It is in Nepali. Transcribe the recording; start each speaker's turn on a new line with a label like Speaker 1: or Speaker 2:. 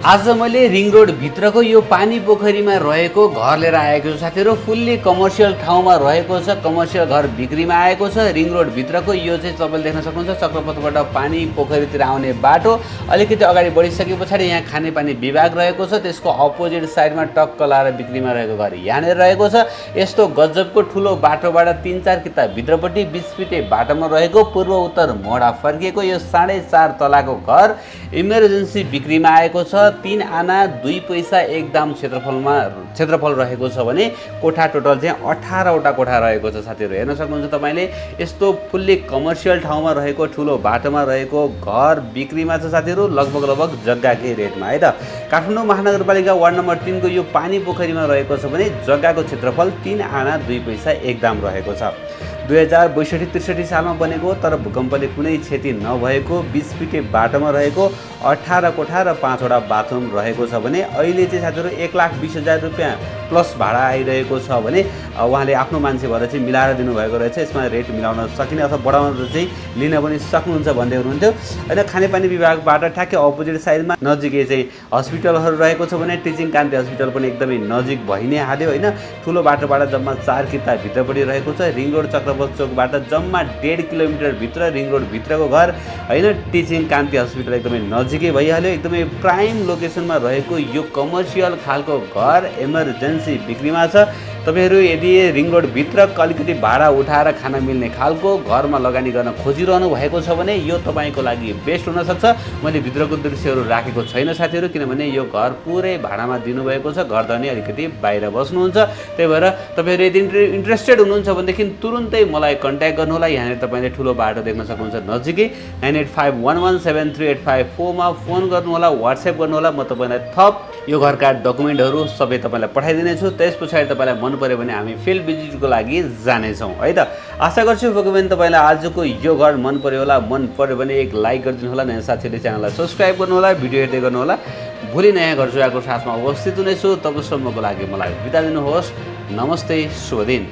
Speaker 1: आज मैले रिङ रोड भित्रको यो पानी पोखरीमा रहेको घर लिएर आएको छु साथीहरु। फुल्ली कमर्सियल ठाउँमा रहेको छ, कमर्सियल घर बिक्रीमा आएको छ। रिङ रोड भित्रको यो चाहिँ तपाईले देख्न सक्नुहुन्छ चक्रपथबाट पानी पोखरीतिर आउने बाटो। अलिकति अगाडि बढिसके पछाडि यहाँ खानेपानी विभाग रहेको छ, त्यसको अपोजिट साइडमा टक्क लाएर बिक्रीमा रहेको घर यहाँनिर रहेको छ। यस्तो गजबको ठुलो बाटोबाट 3-4 किता भित्रपट्टि 20 फिटे बाटोमा रहेको पूर्व उत्तर मोडा फर्किएको यो 4.5 तलाको घर इमर्जेन्सी बिक्रीमा आएको छ। 3 आना 2 पैसा एक दाम क्षेत्रफल रहेको छ भने कोठा टोटल चाहिँ 18 वटा कोठा रहेको छ साथीहरु। हेर्न सक्नुहुन्छ तपाईले यस्तो फुल्ली कमर्सियल ठाउँमा रहेको ठुलो बाटोमा रहेको घर बिक्रीमा छ साथीहरु, लगभग जग्गाकै रेटमा है त। काठमाडौँ महानगरपालिका वार्ड नम्बर 3 को यो पानी पोखरीमा रहेको छ भने जग्गाको क्षेत्रफल 3 आना 2 पैसा एक दाम रहेको छ। 2062-63 सालमा बनेको तर भूकम्पले कुनै क्षति नभएको 20 फिटे बाटोमा रहेको 18 कोठा र 5 वटा बाथरुम रहेको छ भने अहिले चाहिँ साथीहरु 1,20,000 रुपैयाँ प्लस भाडा आइरहेको छ भने उहाँले आफ्नो मान्छे भएर चाहिँ मिलाएर दिनुभएको रहेछ। यसमा रेट मिलाउन सकिने अथवा बढाउन चाहिँ लिन पनि सक्नुहुन्छ भन्दै हुनुहुन्थ्यो। हैन, खानेपानी विभागबाट ठ्याक्कै अपोजिट साइडमा नजिकै चाहिँ हस्पिटलहरु रहेको छ भने टिचिङ कान्ति हस्पिटल पनि एकदमै नजिक भइ नै हाल्यो हैन। ठुलो बाटोबाट जम्मा 4 किता भित्रपट्टि रहेको छ। रिङ रोड चक्रपथ चोकबाट जम्मा 1.5 किलोमिटर भित्र रिङ रोड भित्रको घर हैन। टिचिङ कान्ति हस्पिटल एकदमै नजिकै भइहाल्यो। एकदमै प्राइम लोकेसनमा रहेको यो कमर्सियल खालको घर इमर्जेन्सी बिक्रीमा छ। तपाईहरु यदि रिङ रोड भित्र अलिकति भाडा उठाएर खान मिल्ने खालको घरमा लगानी गर्न खोजिरहनु भएको छ भने यो तपाईको लागि बेस्ट हुन सक्छ। मैले भित्रको दृश्यहरु राखेको छैन साथीहरु, किनभने यो घर पुरै भाडामा दिनुभएको छ। घर धनी अलिकति बाहिर बस्नुहुन्छ, त्यही भएर तपाईहरु यदि इन्ट्रेस्टेड हुनुहुन्छ भनेदेखि तुरुन्तै मलाई कन्ट्याक्ट गर्नु होला। यहाँ तपाईले ठुलो बाटो देख्न सक्नुहुन्छ नजिकै 9851173854 मा फोन गर्नु होला, व्हाट्सएप गर्नु होला। म तपाईलाई थप यो घरका डकुमेन्टहरु सबै तपाईलाई पठाइदिने छु। त्यसपछि तपाईलाई मन पर्यो भने हामी फिल्ड भिजिटको लागि जाने छौं है त। आशा गर्छु भगवान तपाईलाई आजको यो घर मन पर्यो होला। मन पर्यो भने एक लाइक गरिदिनु होला। नयाँ साथीहरुले च्यानललाई सब्स्क्राइब गर्नु होला, भिडियो हेर्दै गर्नु होला। भोलि नयाँ घर जोगाको साथमा उपस्थित हुनेछु। तबसम्मको लागि मलाई बिदा दिनुहोस्। नमस्ते, शुभ दिन।